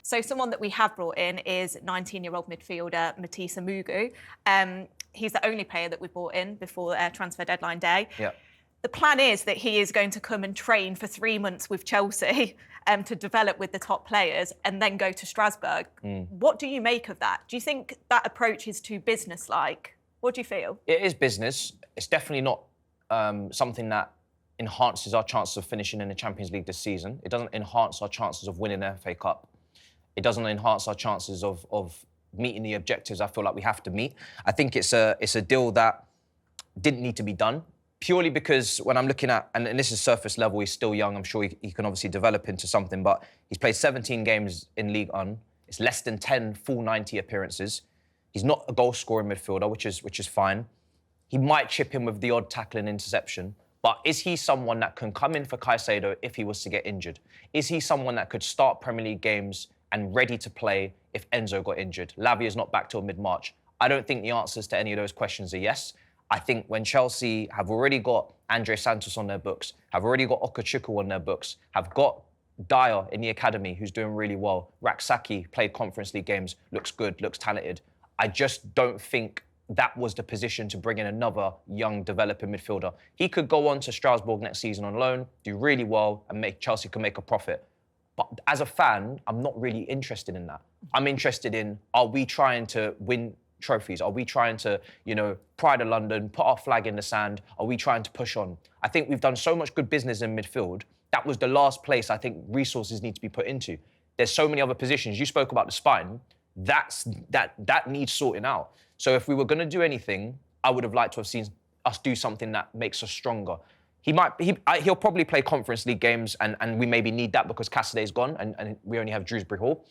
So someone that we have brought in is 19-year-old midfielder Matisse. He's the only player that we brought in before transfer deadline day. Yeah. The plan is that he is going to come and train for 3 months with Chelsea to develop with the top players and then go to Strasbourg. What do you make of that? Do you think that approach is too business-like? What do you feel? It is business. It's definitely not something that enhances our chances of finishing in the Champions League this season. It doesn't enhance our chances of winning the FA Cup. It doesn't enhance our chances of meeting the objectives I feel like we have to meet. I think it's a deal that didn't need to be done, purely because when I'm looking at, and this is surface level, he's still young, I'm sure he can obviously develop into something, but he's played 17 games in Ligue 1. It's less than 10 full 90 appearances. He's not a goal-scoring midfielder, which is fine. He might chip in with the odd tackle and interception, but is he someone that can come in for Caicedo if he was to get injured? Is he someone that could start Premier League games and ready to play if Enzo got injured? Lavia's not back till mid-March. I don't think the answers to any of those questions are yes. I think when Chelsea have already got Andre Santos on their books, have already got Okachukwu on their books, have got Dyer in the academy who's doing really well, Raksaki played Conference League games, looks good, looks talented. I just don't think that was the position to bring in another young developing midfielder. He could go on to Strasbourg next season on loan, do really well, and Chelsea can make a profit. But as a fan, I'm not really interested in that. I'm interested in, are we trying to win trophies? Are we trying to, pride of London, put our flag in the sand? Are we trying to push on? I think we've done so much good business in midfield. That was the last place I think resources need to be put into. There's so many other positions. You spoke about the spine. That needs sorting out. So if we were going to do anything, I would have liked to have seen us do something that makes us stronger. He'll probably play Conference League games, and we maybe need that because Cassaday's gone, and we only have Dewsbury Hall.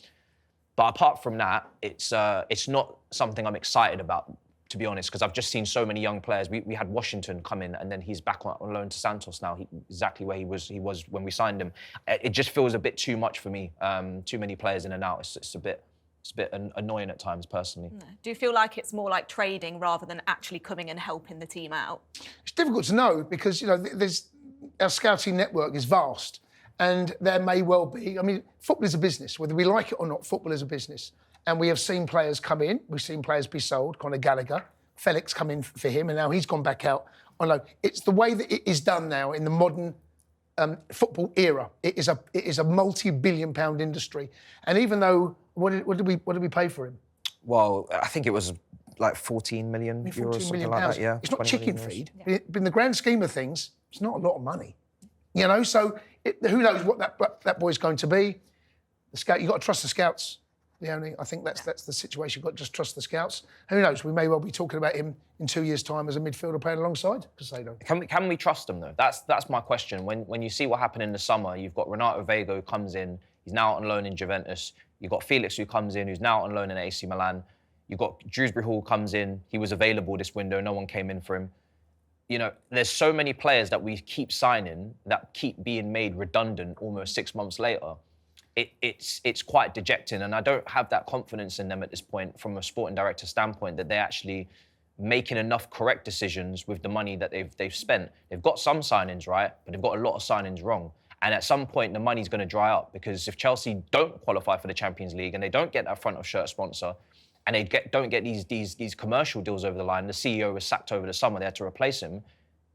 But apart from that, it's not something I'm excited about, to be honest, because I've just seen so many young players. We had Washington come in, and then he's back on loan to Santos now, exactly where he was when we signed him. It just feels a bit too much for me. Too many players in and out. It's a bit annoying at times, personally. Do you feel like it's more like trading rather than actually coming and helping the team out? It's difficult to know because, our scouting network is vast and there may well be, football is a business. Whether we like it or not, football is a business. And we have seen players come in, we've seen players be sold, Conor Gallagher, Felix come in for him, and now he's gone back out on loan. It's the way that it is done now in the modern football era. It is a multi-billion-pound industry. And even though, what did we pay for him? Well, I think it was like 14 million euros, something like that, yeah. It's not chicken feed. Yeah. In the grand scheme of things, it's not a lot of money. So who knows what that boy's going to be. You've got to trust the scouts, Leonie. I think that's the situation. You've got to just trust the scouts. Who knows? We may well be talking about him in 2 years' time as a midfielder playing alongside Caicedo. Can we trust him, though? That's my question. When you see what happened in the summer, you've got Renato Vega who comes in, he's now on loan in Juventus. You've got Felix who comes in, who's now on loan in AC Milan. You've got Dewsbury Hall comes in, he was available this window, no one came in for him. There's so many players that we keep signing that keep being made redundant almost 6 months later. It's quite dejecting, and I don't have that confidence in them at this point from a sporting director standpoint that they're actually making enough correct decisions with the money that they've spent. They've got some signings right, but they've got a lot of signings wrong. And at some point, the money's going to dry up because if Chelsea don't qualify for the Champions League and they don't get that front of shirt sponsor, and they don't get these commercial deals over the line, the CEO was sacked over the summer, they had to replace him,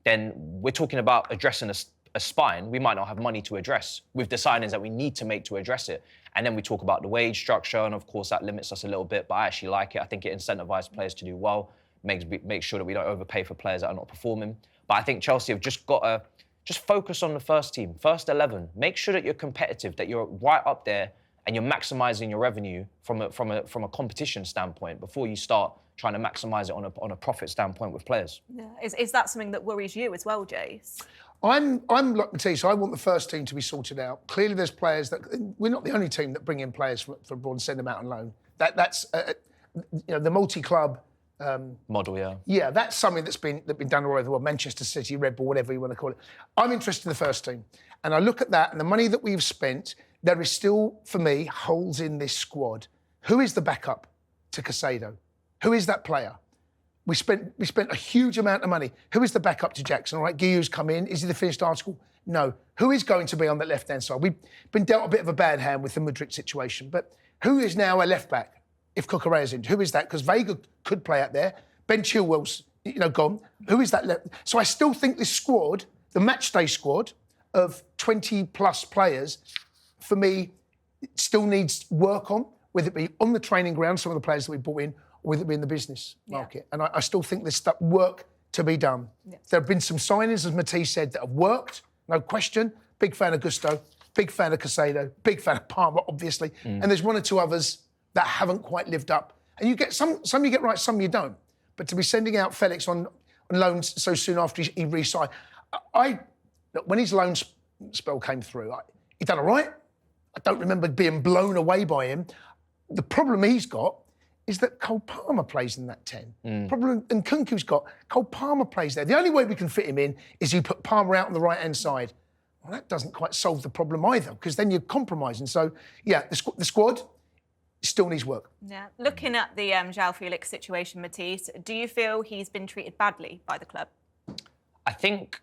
then we're talking about addressing a spine we might not have money to address with the signings that we need to make to address it. And then we talk about the wage structure, and of course that limits us a little bit, but I actually like it. I think it incentivizes players to do well, makes sure that we don't overpay for players that are not performing. But I think Chelsea have just got to focus on the first team, first 11. Make sure that you're competitive, that you're right up there, and you're maximising your revenue from a competition standpoint before you start trying to maximise it on a profit standpoint with players. Yeah. Is that something that worries you as well, Jace? I'm like Matisse. I want the first team to be sorted out. Clearly, there's players that we're not the only team that bring in players from abroad and send them out on loan. That's the multi-club model. Yeah. Yeah, that's something that's been done all over the world. Manchester City, Red Bull, whatever you want to call it. I'm interested in the first team, and I look at that and the money that we've spent. There is still, for me, holes in this squad. Who is the backup to Caicedo? Who is that player? We spent a huge amount of money. Who is the backup to Jackson? All right, Guiu's come in. Is he the finished article? No. Who is going to be on that left-hand side? We've been dealt a bit of a bad hand with the Mudryk situation, but Who is now a left back if Cucurella's in? Who is that? Because Vega could play out there. Ben Chilwell's, gone. Who is that left? So I still think this squad, the matchday squad of 20-plus players, for me, still needs work on, whether it be on the training ground, some of the players that we brought in, or whether it be in the business market. And I still think there's work to be done. There have been some signings, as Matisse said, that have worked, no question. Big fan of Gusto, big fan of Casado, big fan of Palmer, obviously. And there's one or two others that haven't quite lived up. And you get some you get right, some you don't. But to be sending out Felix on loans so soon after he re-signed, when his loan spell came through, he done all right. I don't remember being blown away by him. The problem he's got is that Cole Palmer plays in that 10. Problem, and Kunku's got, Cole Palmer plays there. The only way we can fit him in is you put Palmer out on the right-hand side. Well, that doesn't quite solve the problem either, because then you're compromising. So, yeah, the squad still needs work. Yeah. Looking at the Joao Felix situation, Matisse, do you feel he's been treated badly by the club? I think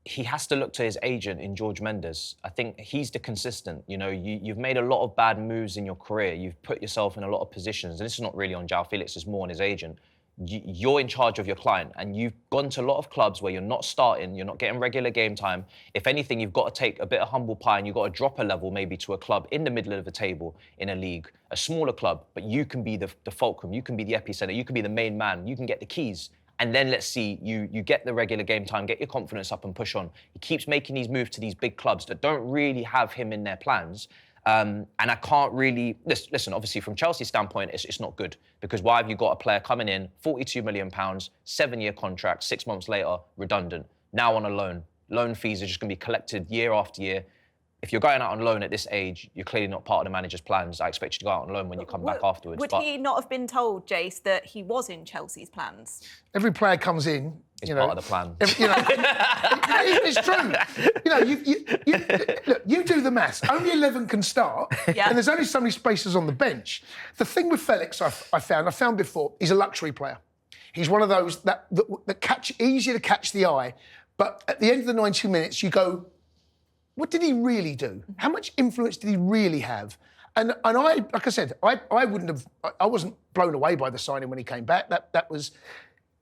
he has to look to his agent in George Mendes. I think he's the consistent. You've made a lot of bad moves in your career. You've put yourself in a lot of positions. And this is not really on Joao Felix, it's more on his agent. You're in charge of your client, and you've gone to a lot of clubs where you're not starting, you're not getting regular game time. If anything, you've got to take a bit of humble pie and you've got to drop a level maybe to a club in the middle of the table in a league, a smaller club, but you can be the fulcrum, you can be the epicenter, you can be the main man, you can get the keys. And then let's see, you get the regular game time, get your confidence up and push on. He keeps making these moves to these big clubs that don't really have him in their plans. And I can't really... Listen, obviously, from Chelsea's standpoint, it's not good. Because why have you got a player coming in, £42 million, 7-year contract, 6 months later, redundant, now on a loan. Loan fees are just going to be collected year after year. If you're going out on loan at this age, you're clearly not part of the manager's plans. I expect you to go out on loan when you come back afterwards. Would he not have been told, Jace, that he was in Chelsea's plans? Every player comes in, it's part of the plan. It's true. Look, you do the maths. Only 11 can start, and there's only so many spaces on the bench. The thing with Felix, I found before, he's a luxury player. He's one of those that easier to catch the eye, but at the end of the 90 minutes, you go, what did he really do? How much influence did he really have? And I, like I said, I wasn't blown away by the signing when he came back.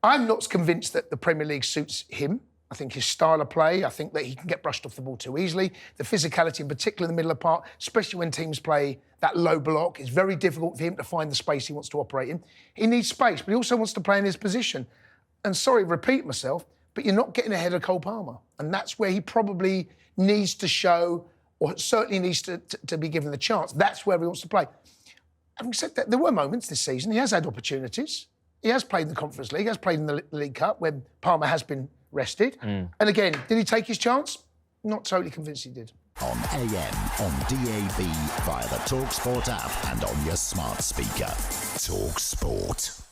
I'm not convinced that the Premier League suits him. I think his style of play, I think that he can get brushed off the ball too easily. The physicality, in particular in the middle of the park, especially when teams play that low block, it's very difficult for him to find the space he wants to operate in. He needs space, but he also wants to play in his position. And sorry, repeat myself, but you're not getting ahead of Cole Palmer. And that's where he probably needs to show, or certainly needs to be given the chance. That's where he wants to play. Having said that, there were moments this season, he has had opportunities. He has played in the Conference League, has played in the League Cup when Palmer has been rested. And again, did he take his chance? Not totally convinced he did. On AM, on DAB, via the talkSPORT app and on your smart speaker. talkSPORT.